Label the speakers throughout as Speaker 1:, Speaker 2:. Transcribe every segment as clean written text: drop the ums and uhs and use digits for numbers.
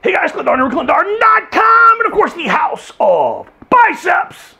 Speaker 1: Hey guys, ClindarnClindar.com, and of course the House of Biceps.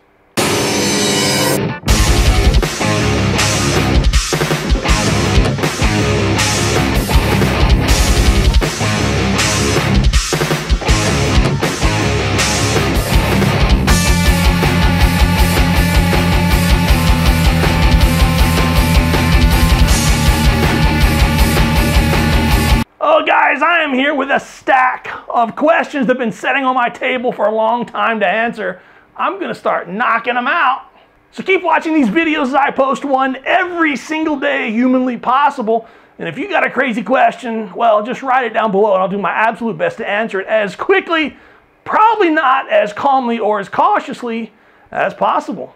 Speaker 1: Oh guys, I am here with a stack of questions that have been sitting on my table for a long time to answer. I'm going to start knocking them out. So keep watching these videos as I post one every single day humanly possible. And if you got a crazy question, well, just write it down below and I'll do my absolute best to answer it as quickly, probably not as calmly or as cautiously as possible.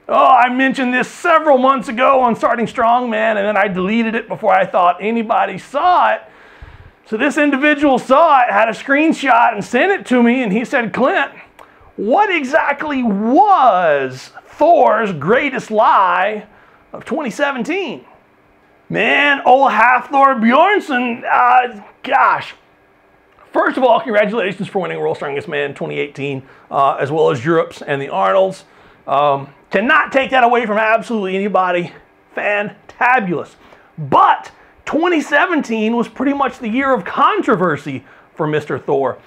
Speaker 1: Oh, I mentioned this several months ago on Starting Strongman, and then I deleted it before I thought anybody saw it. So this individual saw it, had a screenshot, and sent it to me, and he said, Clint, what exactly was Thor's greatest lie of 2017? Man, old Thor Bjornsson, gosh. First of all, congratulations for winning World's Strongest Man 2018, as well as Europe's and the Arnold's. Cannot take that away from absolutely anybody. Fantabulous. But 2017 was pretty much the year of controversy for Mr. Thor.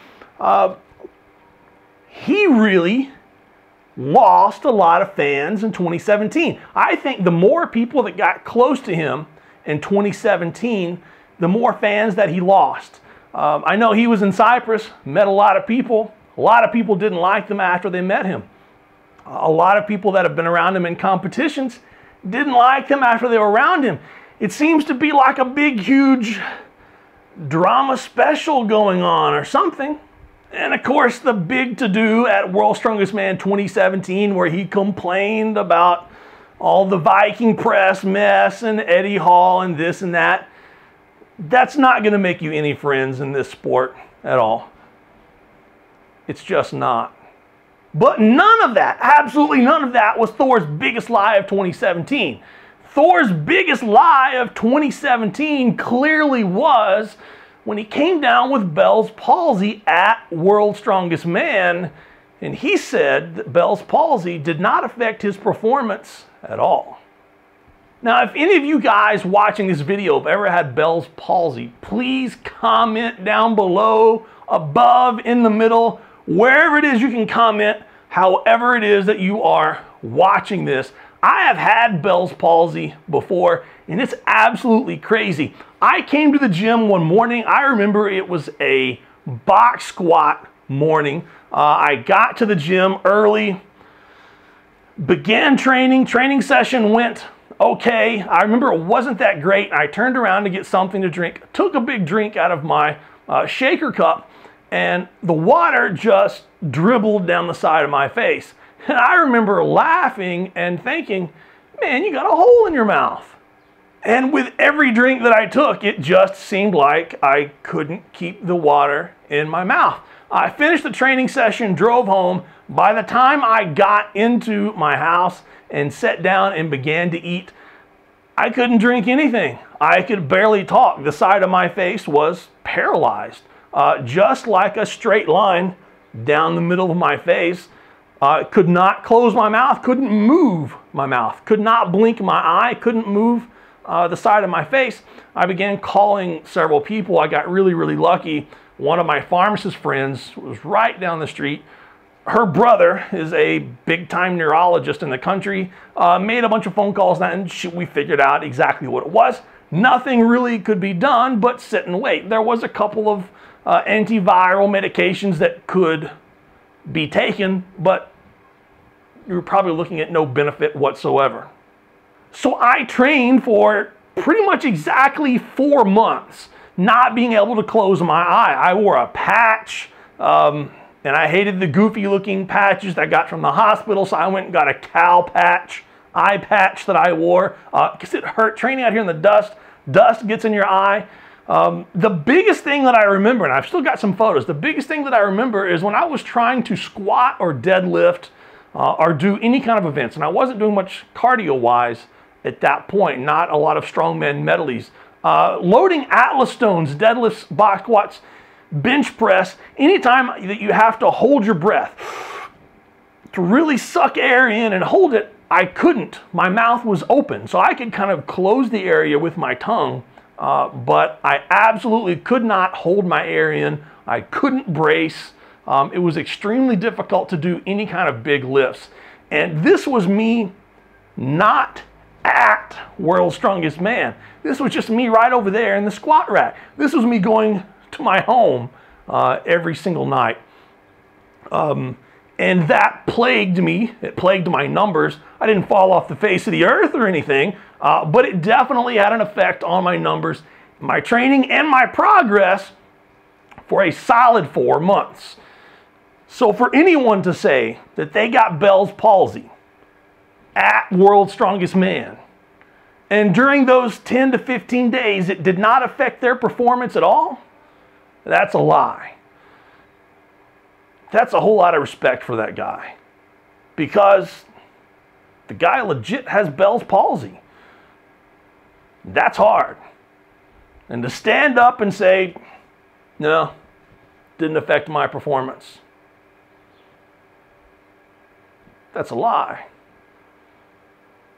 Speaker 1: He really lost a lot of fans in 2017. I think the more people that got close to him in 2017, the more fans that he lost. I know he was in Cyprus, met a lot of people. A lot of people didn't like them after they met him. A lot of people that have been around him in competitions didn't like him after they were around him. It seems to be like a big, huge drama special going on or something. And of course, the big to-do at World's Strongest Man 2017, where he complained about all the Viking press mess and Eddie Hall and this and that, that's not going to make you any friends in this sport at all. It's just not. But none of that, absolutely none of that, was Thor's biggest lie of 2017. Thor's biggest lie of 2017 clearly was when he came down with Bell's palsy at World's Strongest Man, and he said that Bell's palsy did not affect his performance at all. Now, if any of you guys watching this video have ever had Bell's palsy, please comment down below, above, in the middle, wherever it is you can comment, however it is that you are watching this. I have had Bell's palsy before, and it's absolutely crazy. I came to the gym one morning. I remember it was a box squat morning. I got to the gym early, began training. Training session went okay. I remember it wasn't that great. I turned around to get something to drink, took a big drink out of my shaker cup, and the water just dribbled down the side of my face. And I remember laughing and thinking, man, you got a hole in your mouth. And with every drink that I took, it just seemed like I couldn't keep the water in my mouth. I finished the training session, drove home. By the time I got into my house and sat down and began to eat, I couldn't drink anything. I could barely talk. The side of my face was paralyzed, just like a straight line down the middle of my face. Could not close my mouth, couldn't move my mouth, could not blink my eye, couldn't move the side of my face. I began calling several people. I got really, really lucky. One of my pharmacist friends was right down the street. Her brother is a big-time neurologist in the country. Made a bunch of phone calls and we figured out exactly what it was. Nothing really could be done but sit and wait. There was a couple of antiviral medications that could be taken, but you're probably looking at no benefit whatsoever. So I trained for pretty much exactly 4 months, not being able to close my eye. I wore a patch, and I hated the goofy looking patches that I got from the hospital, so I went and got a cow patch, eye patch that I wore, because it hurt. Training out here in the dust gets in your eye. The biggest thing that I remember, and I've still got some photos, the biggest thing that I remember is when I was trying to squat or deadlift or do any kind of events, and I wasn't doing much cardio-wise at that point, not a lot of strongman medleys. Loading Atlas stones, deadlifts, box squats, bench press, anytime that you have to hold your breath, to really suck air in and hold it, I couldn't. My mouth was open, so I could kind of close the area with my tongue, but I absolutely could not hold my air in. I couldn't brace. It was extremely difficult to do any kind of big lifts. And this was me not at World's Strongest Man. This was just me right over there in the squat rack. This was me going to my home every single night. And that plagued me. It plagued my numbers. I didn't fall off the face of the earth or anything, but it definitely had an effect on my numbers, my training, and my progress for a solid 4 months. So for anyone to say that they got Bell's palsy at World's Strongest Man, and during those 10 to 15 days it did not affect their performance at all, that's a lie. That's a whole lot of respect for that guy, because the guy legit has Bell's palsy. That's hard. And to stand up and say, no, didn't affect my performance, that's a lie.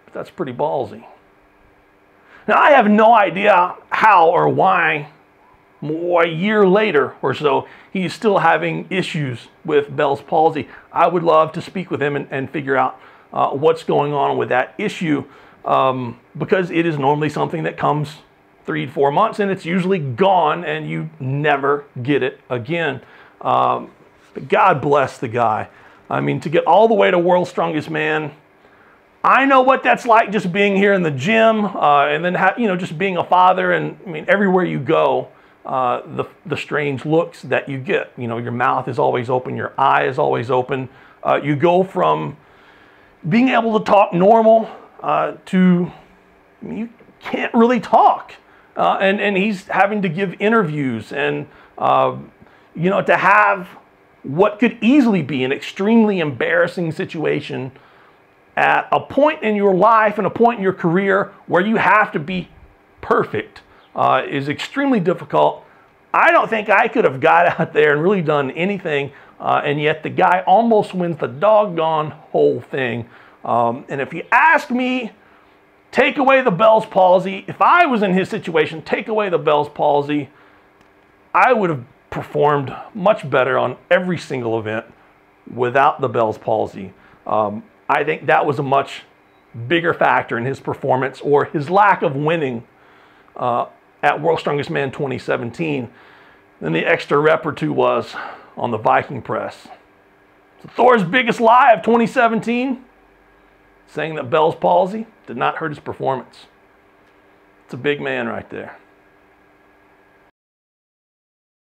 Speaker 1: But that's pretty ballsy. Now, I have no idea how or why a year later or so, he's still having issues with Bell's palsy. I would love to speak with him and figure out what's going on with that issue, because it is normally something that comes 3 to 4 months and it's usually gone and you never get it again. But God bless the guy. I mean, to get all the way to World's Strongest Man, I know what that's like, just being here in the gym, and then just being a father, and I mean, everywhere you go, the strange looks that you get. You know, your mouth is always open, your eye is always open. You go from being able to talk normal to you can't really talk, and he's having to give interviews, and to have what could easily be an extremely embarrassing situation at a point in your life and a point in your career where you have to be perfect is extremely difficult. I don't think I could have got out there and really done anything, and yet the guy almost wins the doggone whole thing. And if you ask me, take away the Bell's palsy. If I was in his situation, take away the Bell's palsy, I would have performed much better on every single event without the Bell's palsy. I think that was a much bigger factor in his performance, or his lack of winning at World's Strongest Man 2017 than the extra rep or two was on the Viking press. So Thor's biggest lie of 2017, saying that Bell's palsy did not hurt his performance. It's a big man right there.